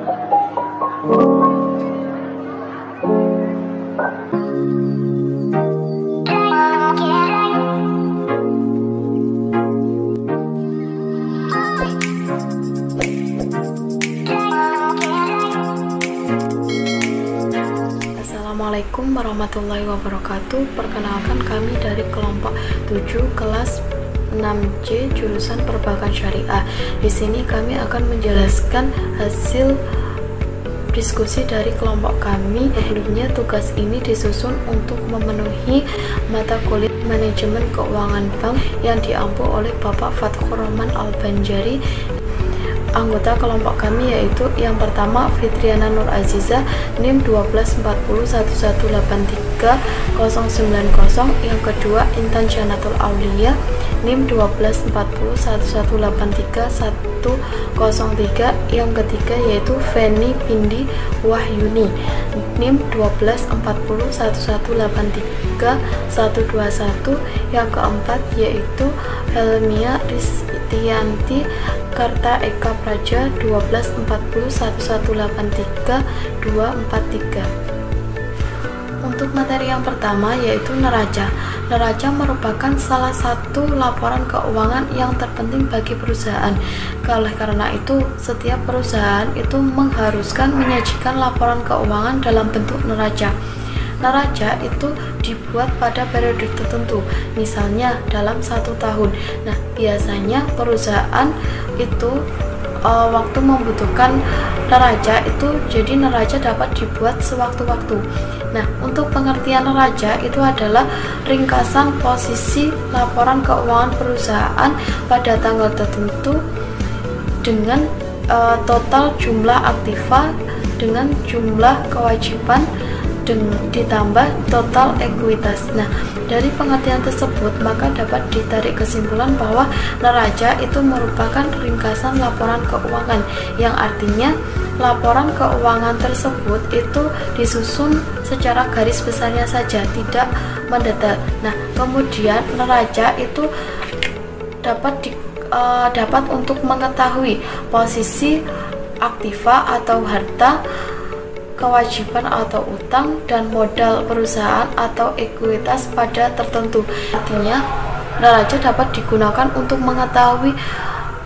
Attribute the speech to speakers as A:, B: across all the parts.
A: Assalamualaikum warahmatullahi wabarakatuh. Perkenalkan, kami dari kelompok 7 kelas 6C jurusan Perbankan Syariah. Di sini kami akan menjelaskan hasil diskusi dari kelompok kami. Sebelumnya tugas ini disusun untuk memenuhi mata kuliah Manajemen Keuangan Bank yang diampu oleh Bapak Fathur Rahman Al-Banjari. Anggota kelompok kami yaitu yang pertama Fitriana Nur Aziza, NIM 12401839090, yang kedua Intan Janatul Aulia, NIM 12401831003, yang ketiga yaitu Feni Pindi Wahyuni, NIM 12401831021, yang keempat yaitu Helmia Ristianti Karta Eka Praja 12401183243. Untuk materi yang pertama yaitu neraca. Neraca merupakan salah satu laporan keuangan yang terpenting bagi perusahaan. Oleh karena itu, setiap perusahaan itu mengharuskan menyajikan laporan keuangan dalam bentuk neraca. Neraca itu dibuat pada periode tertentu, misalnya dalam 1 tahun. Nah, biasanya perusahaan itu waktu membutuhkan neraca itu, jadi neraca dapat dibuat sewaktu-waktu. Nah, untuk pengertian neraca itu adalah ringkasan posisi laporan keuangan perusahaan pada tanggal tertentu dengan total jumlah aktiva dengan jumlah kewajiban ditambah total ekuitas. Nah, dari pengertian tersebut maka dapat ditarik kesimpulan bahwa neraca itu merupakan ringkasan laporan keuangan, yang artinya laporan keuangan tersebut itu disusun secara garis besarnya saja, tidak mendatar. Nah, kemudian neraca itu dapat untuk mengetahui posisi aktiva atau harta, kewajiban atau utang, dan modal perusahaan atau ekuitas pada tertentu. Artinya, neraca dapat digunakan untuk mengetahui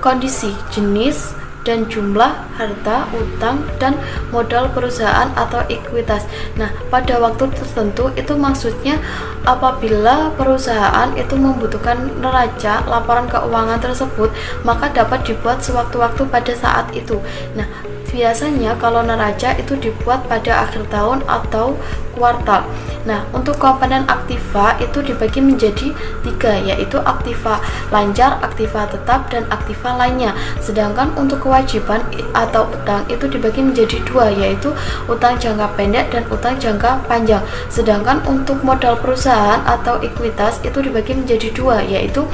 A: kondisi, jenis, dan jumlah harta, utang, dan modal perusahaan atau ekuitas. Nah, pada waktu tertentu itu maksudnya apabila perusahaan itu membutuhkan neraca laporan keuangan tersebut, maka dapat dibuat sewaktu-waktu pada saat itu. Nah, biasanya kalau neraca itu dibuat pada akhir tahun atau kuartal. Nah, untuk komponen aktiva itu dibagi menjadi 3, yaitu aktiva lancar, aktiva tetap, dan aktiva lainnya. Sedangkan untuk kewajiban atau utang itu dibagi menjadi 2, yaitu utang jangka pendek dan utang jangka panjang. Sedangkan untuk modal perusahaan atau ekuitas itu dibagi menjadi 2, yaitu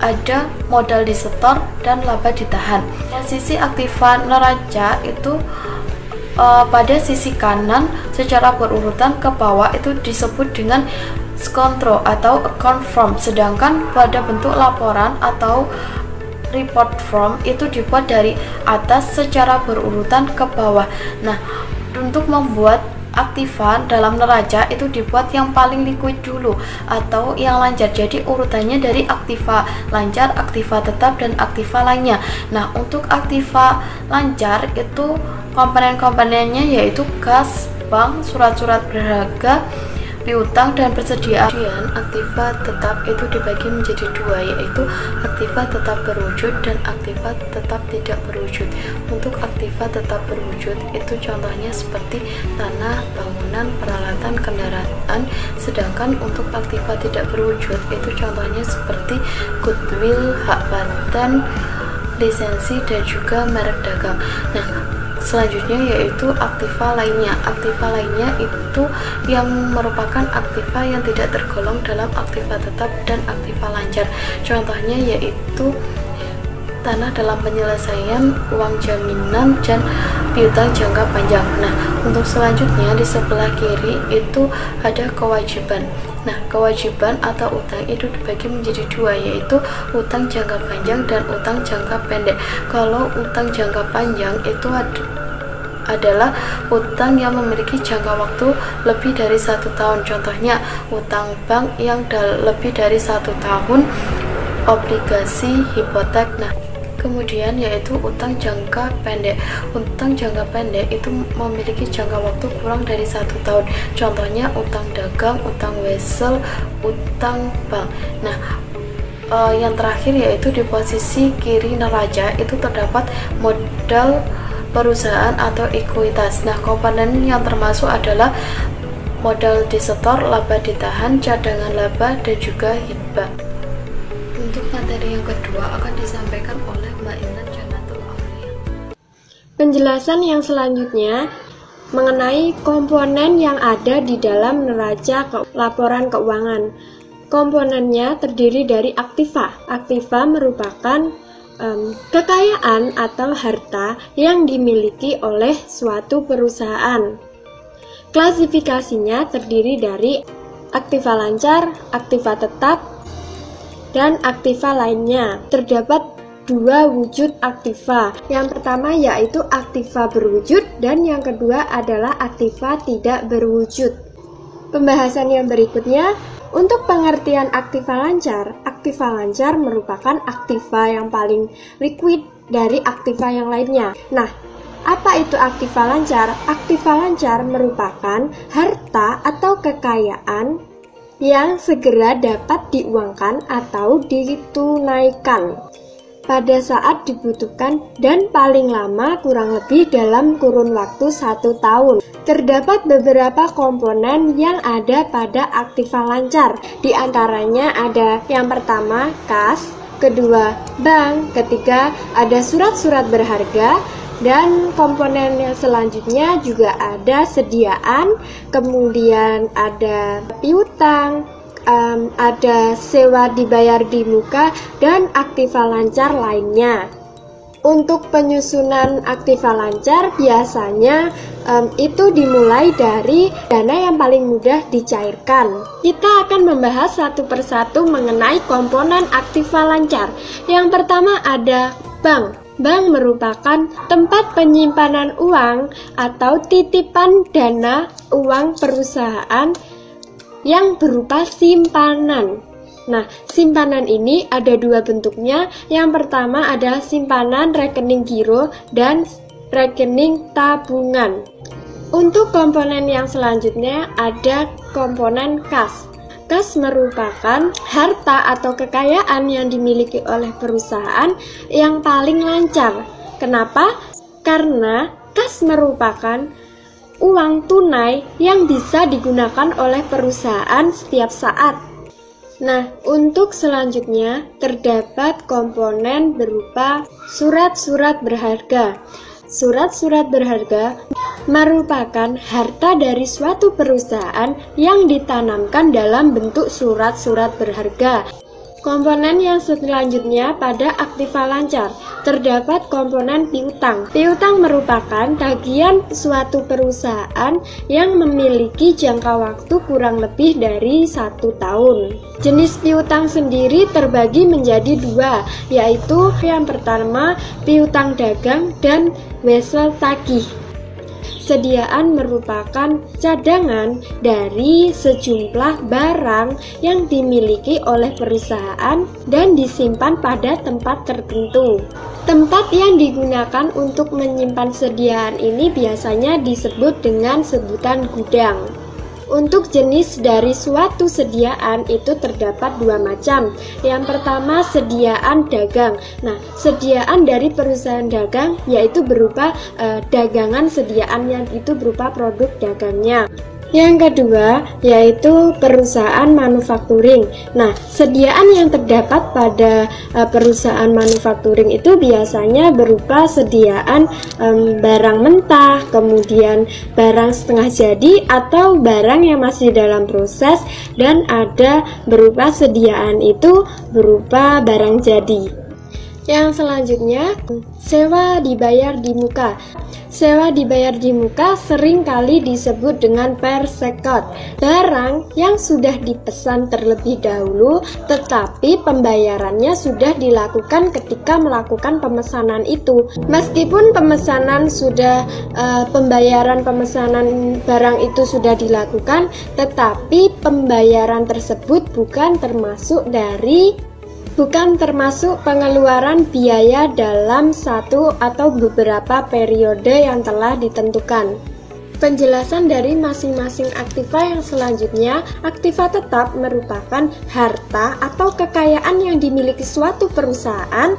A: ada modal disetor dan laba ditahan. Posisi aktiva neraca itu pada sisi kanan secara berurutan ke bawah itu disebut dengan skontro atau account form, sedangkan pada bentuk laporan atau report form itu dibuat dari atas secara berurutan ke bawah. Nah, untuk membuat aktiva dalam neraca itu dibuat yang paling liquid dulu atau yang lancar, jadi urutannya dari aktiva lancar, aktiva tetap, dan aktiva lainnya. Nah, untuk aktiva lancar itu komponen-komponennya yaitu kas, bank, surat-surat berharga, piutang, dan persediaan. Aktiva tetap itu dibagi menjadi 2, yaitu aktiva tetap berwujud dan aktiva tetap tidak berwujud. Untuk aktiva tetap berwujud itu contohnya seperti tanah, bangunan, peralatan, kendaraan. Sedangkan untuk aktiva tidak berwujud itu contohnya seperti goodwill, hak paten, lisensi, dan juga merek dagang. Nah, selanjutnya yaitu aktiva lainnya. Aktiva lainnya itu yang merupakan aktiva yang tidak tergolong dalam aktiva tetap dan aktiva lancar. Contohnya yaitu tanah dalam penyelesaian, uang jaminan, dan piutang jangka panjang. Nah, untuk selanjutnya di sebelah kiri itu ada kewajiban. Nah, kewajiban atau utang itu dibagi menjadi 2, yaitu utang jangka panjang dan utang jangka pendek. Kalau utang jangka panjang itu adalah utang yang memiliki jangka waktu lebih dari 1 tahun. Contohnya, utang bank yang lebih dari 1 tahun, obligasi hipotek. Nah, kemudian yaitu utang jangka pendek. Utang jangka pendek itu memiliki jangka waktu kurang dari 1 tahun. Contohnya utang dagang, utang wesel, utang bank. Nah, yang terakhir yaitu di posisi kiri neraca itu terdapat modal perusahaan atau ekuitas. Nah, komponen yang termasuk adalah modal disetor, laba ditahan, cadangan laba, dan juga hibah. Untuk materi yang kedua akan disampaikan oleh Mbak Intan Jannatul Aulia.
B: Penjelasan yang selanjutnya mengenai komponen yang ada di dalam neraca laporan keuangan. Komponennya terdiri dari aktiva. Aktiva merupakan kekayaan atau harta yang dimiliki oleh suatu perusahaan. Klasifikasinya terdiri dari aktiva lancar, aktiva tetap, dan aktiva lainnya. Terdapat 2 wujud aktiva. Yang pertama yaitu aktiva berwujud dan yang kedua adalah aktiva tidak berwujud. Pembahasan yang berikutnya, untuk pengertian aktiva lancar merupakan aktiva yang paling liquid dari aktiva yang lainnya. Nah, apa itu aktiva lancar? Aktiva lancar merupakan harta atau kekayaan yang segera dapat diuangkan atau ditunaikan pada saat dibutuhkan dan paling lama kurang lebih dalam kurun waktu 1 tahun. Terdapat beberapa komponen yang ada pada aktiva lancar. Di antaranya ada yang pertama kas, kedua bank, ketiga ada surat-surat berharga, dan komponen yang selanjutnya juga ada sediaan, kemudian ada piutang, ada sewa dibayar di muka, dan aktiva lancar lainnya. Untuk penyusunan aktiva lancar biasanya itu dimulai dari dana yang paling mudah dicairkan. Kita akan membahas satu persatu mengenai komponen aktiva lancar. Yang pertama ada bank. Bank merupakan tempat penyimpanan uang atau titipan dana uang perusahaan yang berupa simpanan. Nah, simpanan ini ada 2 bentuknya. Yang pertama adalah simpanan rekening giro dan rekening tabungan. Untuk komponen yang selanjutnya ada komponen kas. Kas merupakan harta atau kekayaan yang dimiliki oleh perusahaan yang paling lancar. Kenapa? Karena kas merupakan uang tunai yang bisa digunakan oleh perusahaan setiap saat. Nah, untuk selanjutnya terdapat komponen berupa surat-surat berharga. Surat-surat berharga merupakan harta dari suatu perusahaan yang ditanamkan dalam bentuk surat-surat berharga. Komponen yang selanjutnya pada aktiva lancar terdapat komponen piutang. Piutang merupakan tagihan suatu perusahaan yang memiliki jangka waktu kurang lebih dari 1 tahun. Jenis piutang sendiri terbagi menjadi 2, yaitu yang pertama piutang dagang dan wesel tagih. Sediaan merupakan cadangan dari sejumlah barang yang dimiliki oleh perusahaan dan disimpan pada tempat tertentu. Tempat yang digunakan untuk menyimpan sediaan ini biasanya disebut dengan sebutan gudang. Untuk jenis dari suatu sediaan itu terdapat 2 macam. Yang pertama sediaan dagang. Nah, sediaan dari perusahaan dagang yaitu berupa dagangan sediaan yang itu berupa produk dagangnya. Yang kedua yaitu perusahaan manufakturing. Nah, sediaan yang terdapat pada perusahaan manufakturing itu biasanya berupa sediaan barang mentah, kemudian barang setengah jadi atau barang yang masih dalam proses, dan ada berupa sediaan itu berupa barang jadi. Yang selanjutnya, sewa dibayar di muka. Sewa dibayar di muka sering kali disebut dengan per sekot, barang yang sudah dipesan terlebih dahulu tetapi pembayarannya sudah dilakukan ketika melakukan pemesanan itu. Meskipun pembayaran pemesanan barang itu sudah dilakukan, tetapi pembayaran tersebut bukan termasuk pengeluaran biaya dalam satu atau beberapa periode yang telah ditentukan. Penjelasan dari masing-masing aktiva yang selanjutnya, aktiva tetap merupakan harta atau kekayaan yang dimiliki suatu perusahaan,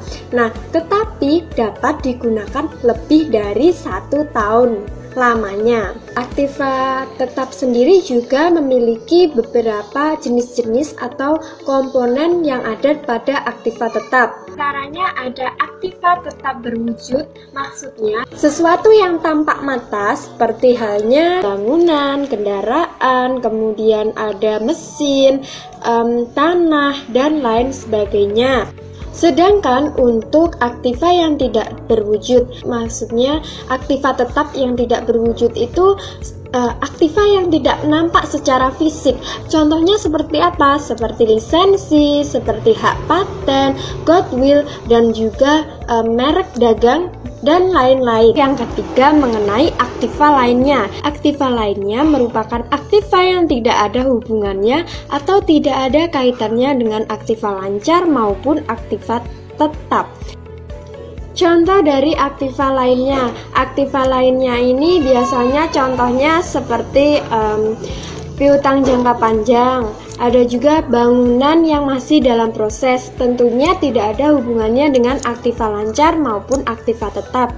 B: tetapi dapat digunakan lebih dari 1 tahun lamanya. Aktiva tetap sendiri juga memiliki beberapa jenis-jenis atau komponen yang ada pada aktiva tetap. Antaranya ada aktiva tetap berwujud, maksudnya sesuatu yang tampak mata seperti halnya bangunan, kendaraan, kemudian ada mesin, tanah, dan lain sebagainya. Sedangkan untuk aktiva yang tidak berwujud, maksudnya aktiva tetap yang tidak berwujud itu aktiva yang tidak nampak secara fisik. Contohnya seperti apa? Seperti lisensi, seperti hak paten, goodwill, dan juga merek dagang, dan lain-lain. Yang ketiga mengenai aktiva lainnya. Aktiva lainnya merupakan aktiva yang tidak ada hubungannya atau tidak ada kaitannya dengan aktiva lancar maupun aktiva tetap. Contoh dari aktiva lainnya. Aktiva lainnya ini biasanya contohnya seperti piutang jangka panjang. Ada juga bangunan yang masih dalam proses, tentunya tidak ada hubungannya dengan aktiva lancar maupun aktiva tetap.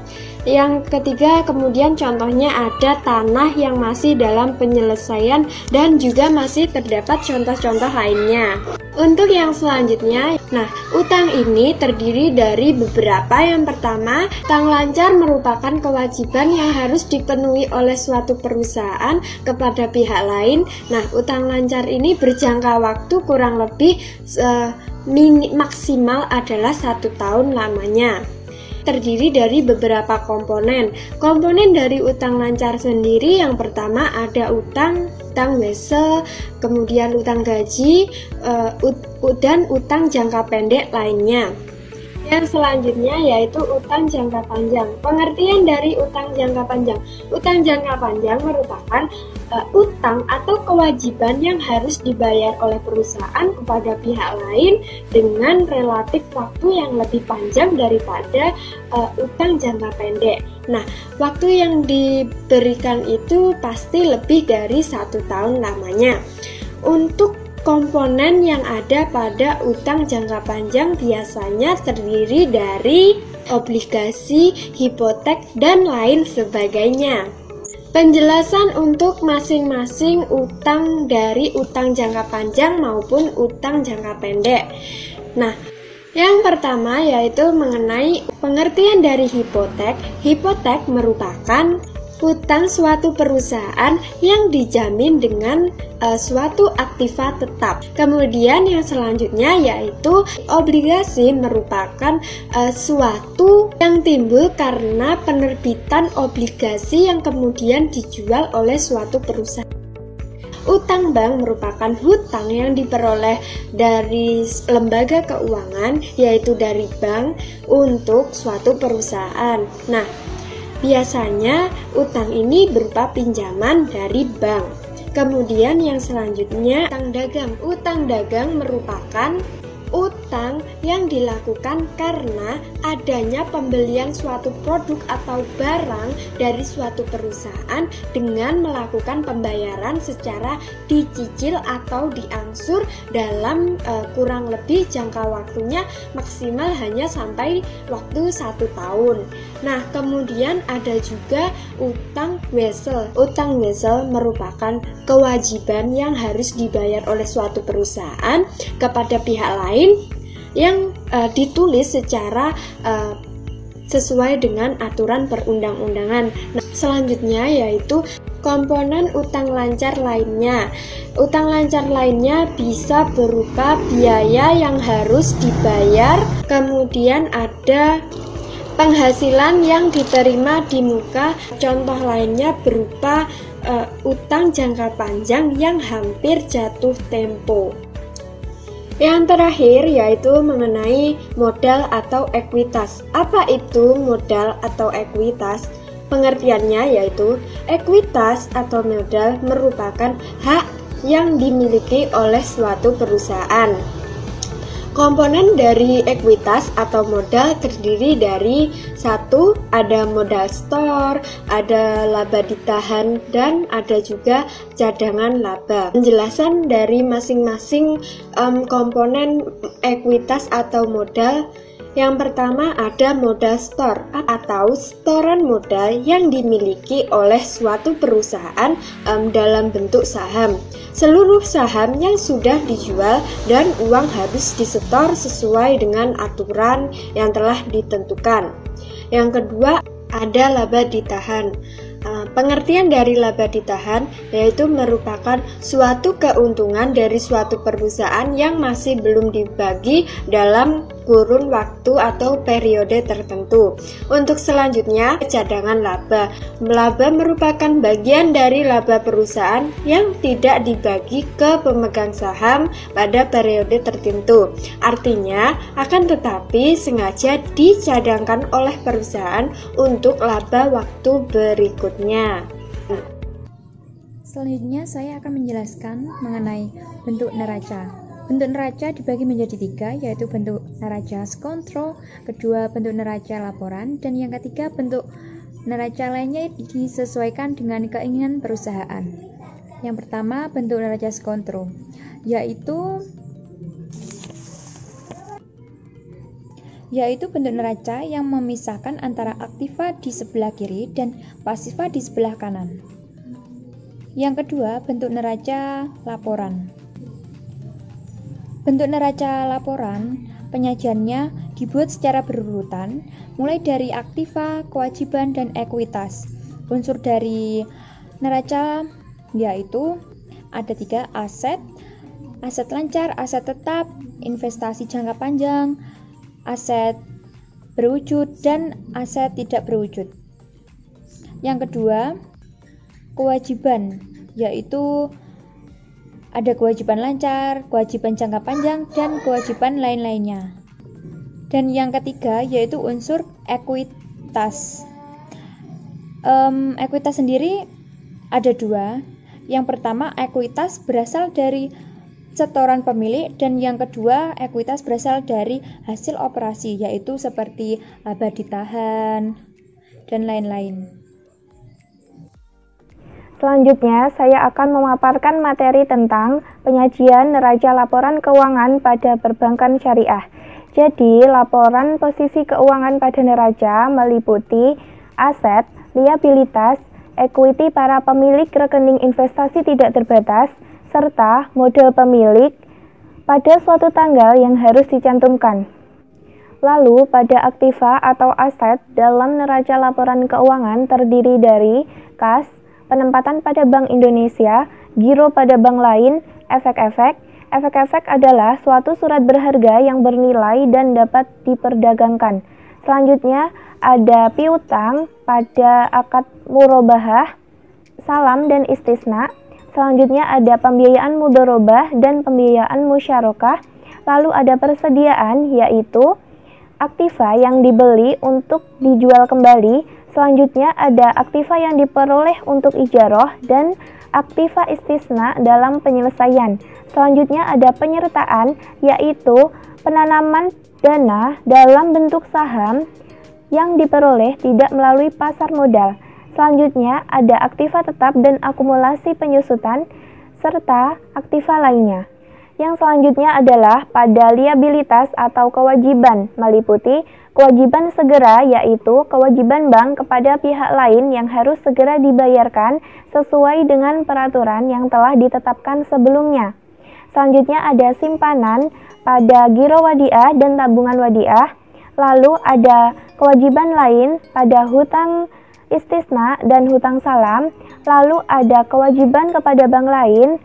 B: Yang ketiga, kemudian contohnya ada tanah yang masih dalam penyelesaian dan juga masih terdapat contoh-contoh lainnya. Untuk yang selanjutnya, utang ini terdiri dari beberapa. Yang pertama, utang lancar merupakan kewajiban yang harus dipenuhi oleh suatu perusahaan kepada pihak lain. Utang lancar ini berjangka waktu kurang lebih maksimal adalah 1 tahun lamanya. Terdiri dari beberapa komponen. Komponen dari utang lancar sendiri yang pertama ada utang wesel, kemudian utang gaji, dan utang jangka pendek lainnya. Yang selanjutnya yaitu utang jangka panjang. Pengertian dari utang jangka panjang. Utang jangka panjang merupakan utang atau kewajiban yang harus dibayar oleh perusahaan kepada pihak lain dengan relatif waktu yang lebih panjang daripada utang jangka pendek. Waktu yang diberikan itu pasti lebih dari 1 tahun lamanya. Untuk komponen yang ada pada utang jangka panjang biasanya terdiri dari obligasi, hipotek, dan lain sebagainya. Penjelasan untuk masing-masing utang dari utang jangka panjang maupun utang jangka pendek. Yang pertama yaitu mengenai pengertian dari hipotek. Hipotek merupakan utang suatu perusahaan yang dijamin dengan suatu aktiva tetap. Kemudian yang selanjutnya yaitu obligasi merupakan suatu yang timbul karena penerbitan obligasi yang kemudian dijual oleh suatu perusahaan. Utang bank merupakan hutang yang diperoleh dari lembaga keuangan, yaitu dari bank untuk suatu perusahaan. Biasanya utang ini berupa pinjaman dari bank. Kemudian yang selanjutnya utang dagang. Utang dagang merupakan utang yang dilakukan karena adanya pembelian suatu produk atau barang dari suatu perusahaan dengan melakukan pembayaran secara dicicil atau diangsur dalam kurang lebih jangka waktunya maksimal hanya sampai waktu 1 tahun. Kemudian ada juga utang wesel. Utang wesel merupakan kewajiban yang harus dibayar oleh suatu perusahaan kepada pihak lain yang ditulis secara sesuai dengan aturan perundang-undangan. Selanjutnya yaitu komponen utang lancar lainnya. Utang lancar lainnya bisa berupa biaya yang harus dibayar, kemudian ada ada penghasilan yang diterima di muka. Contoh lainnya berupa utang jangka panjang yang hampir jatuh tempo. Yang terakhir yaitu mengenai modal atau ekuitas. Apa itu modal atau ekuitas? Pengertiannya yaitu ekuitas atau modal merupakan hak yang dimiliki oleh suatu perusahaan. Komponen dari ekuitas atau modal terdiri dari satu, ada modal store, ada laba ditahan, dan ada juga cadangan laba. Penjelasan dari masing-masing komponen ekuitas atau modal. Yang pertama ada modal store atau setoran modal yang dimiliki oleh suatu perusahaan dalam bentuk saham. Seluruh saham yang sudah dijual dan uang harus disetor sesuai dengan aturan yang telah ditentukan. Yang kedua ada laba ditahan. Pengertian dari laba ditahan yaitu merupakan suatu keuntungan dari suatu perusahaan yang masih belum dibagi dalam kurun waktu atau periode tertentu. Untuk selanjutnya, cadangan laba. Laba merupakan bagian dari laba perusahaan yang tidak dibagi ke pemegang saham pada periode tertentu. Artinya, akan tetapi sengaja dicadangkan oleh perusahaan untuk laba waktu berikutnya.
C: Selanjutnya saya akan menjelaskan mengenai bentuk neraca. Bentuk neraca dibagi menjadi 3, yaitu bentuk neraca skontro, kedua bentuk neraca laporan, dan yang ketiga bentuk neraca lainnya disesuaikan dengan keinginan perusahaan. Yang pertama bentuk neraca skontro, yaitu bentuk neraca yang memisahkan antara aktiva di sebelah kiri dan pasiva di sebelah kanan. Yang kedua, bentuk neraca laporan. Bentuk neraca laporan, penyajiannya dibuat secara berurutan, mulai dari aktiva, kewajiban, dan ekuitas. Unsur dari neraca yaitu ada 3, aset lancar, aset tetap, investasi jangka panjang, aset berwujud, dan aset tidak berwujud. Yang kedua, kewajiban, yaitu ada kewajiban lancar, kewajiban jangka panjang, dan kewajiban lain-lainnya. Dan yang ketiga yaitu unsur ekuitas. Ekuitas sendiri ada 2. Yang pertama, ekuitas berasal dari setoran pemilik, dan yang kedua, ekuitas berasal dari hasil operasi, yaitu seperti laba ditahan dan lain-lain.
D: Selanjutnya, saya akan memaparkan materi tentang penyajian neraca laporan keuangan pada perbankan syariah. Jadi, laporan posisi keuangan pada neraca meliputi aset, liabilitas, ekuiti para pemilik rekening investasi tidak terbatas, serta modal pemilik pada suatu tanggal yang harus dicantumkan. Lalu, pada aktiva atau aset dalam neraca laporan keuangan terdiri dari kas, penempatan pada Bank Indonesia, giro pada bank lain, efek-efek. Efek-efek adalah suatu surat berharga yang bernilai dan dapat diperdagangkan. Selanjutnya, ada piutang pada akad murobahah, salam dan istisna. Selanjutnya ada pembiayaan mudharabah dan pembiayaan musyarakah. Lalu ada persediaan, yaitu aktiva yang dibeli untuk dijual kembali. Selanjutnya ada aktiva yang diperoleh untuk ijaroh dan aktiva istisna dalam penyelesaian. Selanjutnya ada penyertaan, yaitu penanaman dana dalam bentuk saham yang diperoleh tidak melalui pasar modal. Selanjutnya ada aktiva tetap dan akumulasi penyusutan, serta aktiva lainnya. Yang selanjutnya adalah pada liabilitas atau kewajiban, meliputi kewajiban segera, yaitu kewajiban bank kepada pihak lain yang harus segera dibayarkan sesuai dengan peraturan yang telah ditetapkan sebelumnya. Selanjutnya ada simpanan pada giro wadiah dan tabungan wadiah. Lalu ada kewajiban lain pada hutang istisna dan hutang salam. Lalu ada kewajiban kepada bank lain.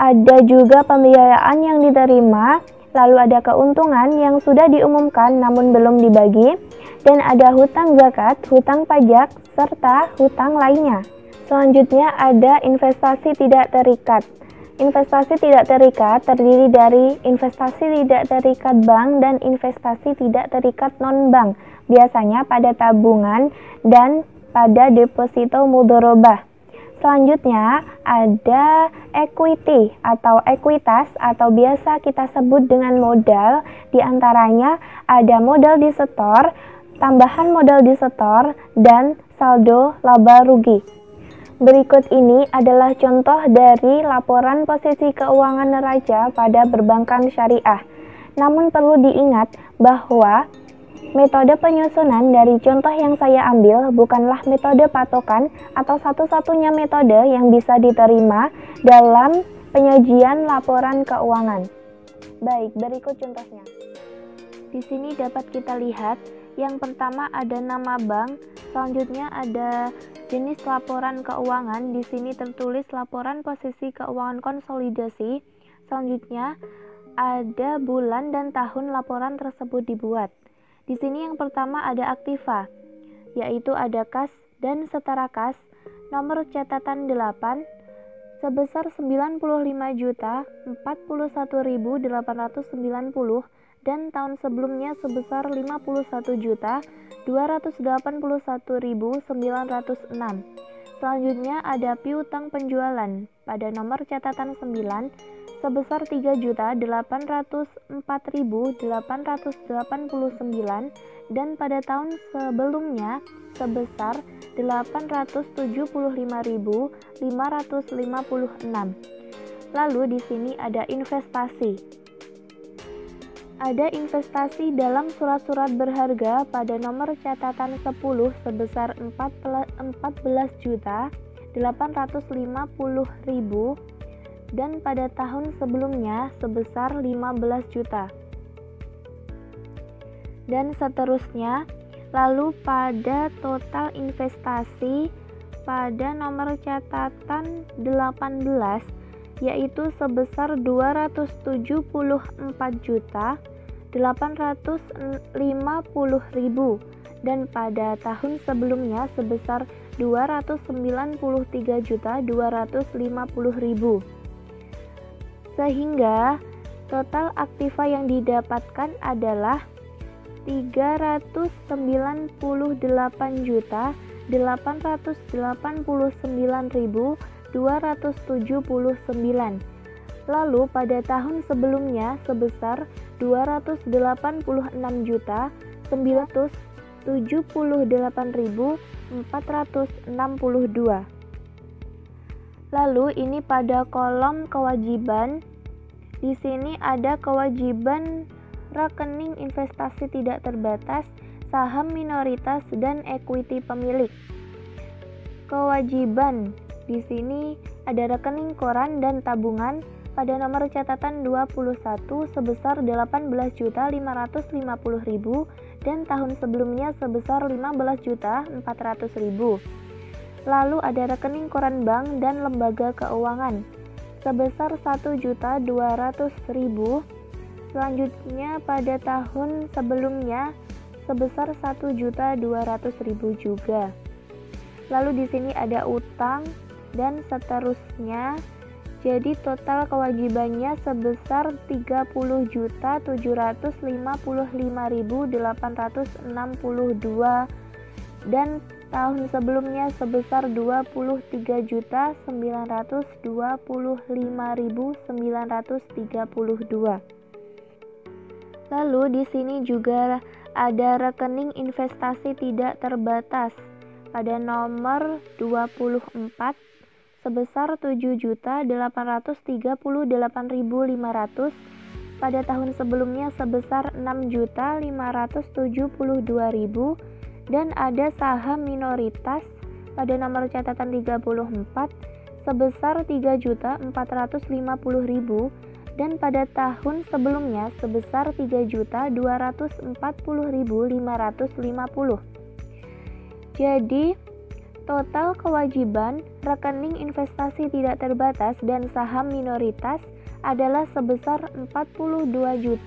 D: Ada juga pembiayaan yang diterima, lalu ada keuntungan yang sudah diumumkan namun belum dibagi, dan ada hutang zakat, hutang pajak, serta hutang lainnya. Selanjutnya ada investasi tidak terikat. Investasi tidak terikat terdiri dari investasi tidak terikat bank dan investasi tidak terikat non-bank, biasanya pada tabungan dan pada deposito mudharabah. Selanjutnya ada equity atau ekuitas atau biasa kita sebut dengan modal. Di antaranya ada modal disetor, tambahan modal disetor, dan saldo laba rugi. Berikut ini adalah contoh dari laporan posisi keuangan neraca pada perbankan syariah. Namun perlu diingat bahwa metode penyusunan dari contoh yang saya ambil bukanlah metode patokan atau satu-satunya metode yang bisa diterima dalam penyajian laporan keuangan. Baik, berikut contohnya. Di sini dapat kita lihat, yang pertama ada nama bank, selanjutnya ada jenis laporan keuangan. Di sini tertulis laporan posisi keuangan konsolidasi. Selanjutnya ada bulan dan tahun laporan tersebut dibuat. Di sini yang pertama ada aktiva, yaitu ada kas dan setara kas, nomor catatan 8, sebesar 95.041.890 dan tahun sebelumnya sebesar 51.281.906. Selanjutnya ada piutang penjualan pada nomor catatan 9, sebesar 3.804.889 dan pada tahun sebelumnya sebesar 875.556. Lalu di sini ada investasi. Ada investasi dalam surat-surat berharga pada nomor catatan 10 sebesar 14.850.000 dan pada tahun sebelumnya sebesar 15 juta. Dan seterusnya, lalu pada total investasi pada nomor catatan 18 yaitu sebesar 274.850.000 dan pada tahun sebelumnya sebesar 293.250.000. Sehingga total aktiva yang didapatkan adalah 398.889.279. Lalu pada tahun sebelumnya sebesar 286.978.462. Lalu ini pada kolom kewajiban. Di sini ada kewajiban rekening investasi tidak terbatas, saham minoritas, dan equity pemilik. Kewajiban di sini ada rekening koran dan tabungan pada nomor catatan 21 sebesar 18.550.000 dan tahun sebelumnya sebesar 15.400.000. Lalu ada rekening koran bank dan lembaga keuangan sebesar 1.200.000. Selanjutnya pada tahun sebelumnya sebesar 1.200.000 juga. Lalu di sini ada utang dan seterusnya. Jadi total kewajibannya sebesar 30.755.862 dan tahun sebelumnya sebesar 23.925.932. Lalu di sini juga ada rekening investasi tidak terbatas pada nomor 24 sebesar 7.838.500 pada tahun sebelumnya sebesar 6.572.000 dan ada saham minoritas pada nomor catatan 34 sebesar 3.450.000 dan pada tahun sebelumnya sebesar 3.240.550. Jadi total kewajiban rekening investasi tidak terbatas dan saham minoritas adalah sebesar 42.400.000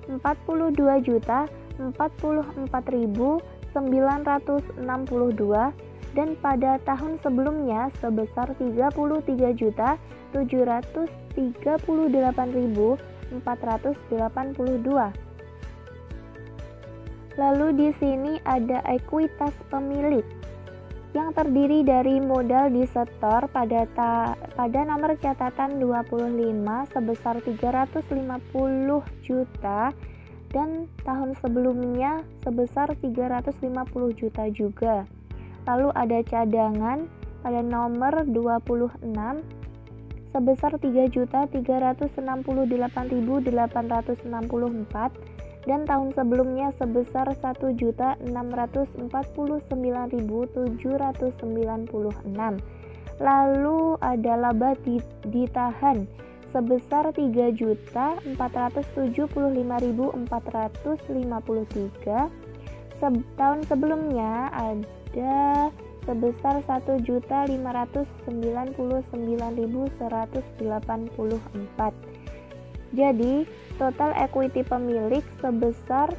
D: 42.044.962 dan pada tahun sebelumnya sebesar 33.738.482. Lalu di sini ada ekuitas pemilik yang terdiri dari modal disetor pada nomor catatan 25 sebesar 350 juta dan tahun sebelumnya sebesar 350 juta juga. Lalu ada cadangan pada nomor 26 sebesar 3.368.864 dan tahun sebelumnya sebesar 1.649.796. Lalu ada laba ditahan sebesar 3.475.453. Tahun sebelumnya ada sebesar 1.599.184. Jadi, total equity pemilik sebesar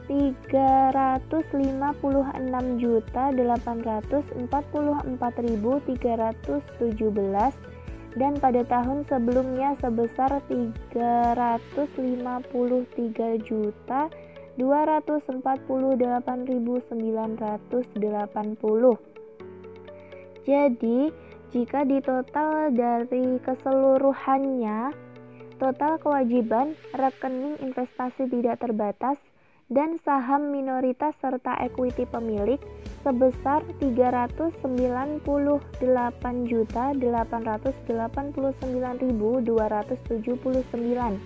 D: 355.844.317 dan pada tahun sebelumnya sebesar 353.248.980. Jadi, jika ditotal dari keseluruhannya, total kewajiban rekening investasi tidak terbatas dan saham minoritas serta ekuiti pemilik sebesar 398.889.279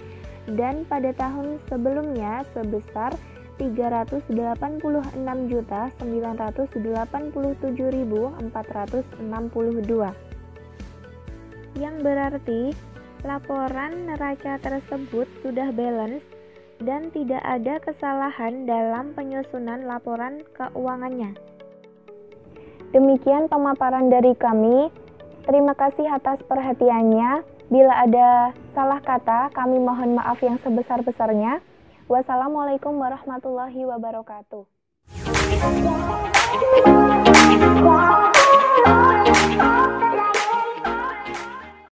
D: dan pada tahun sebelumnya sebesar 386.987.462, yang berarti laporan neraca tersebut sudah balance dan tidak ada kesalahan dalam penyusunan laporan keuangannya. Demikian pemaparan dari kami. Terima kasih atas perhatiannya. Bila ada salah kata, kami mohon maaf yang sebesar-besarnya. Wassalamualaikum warahmatullahi wabarakatuh.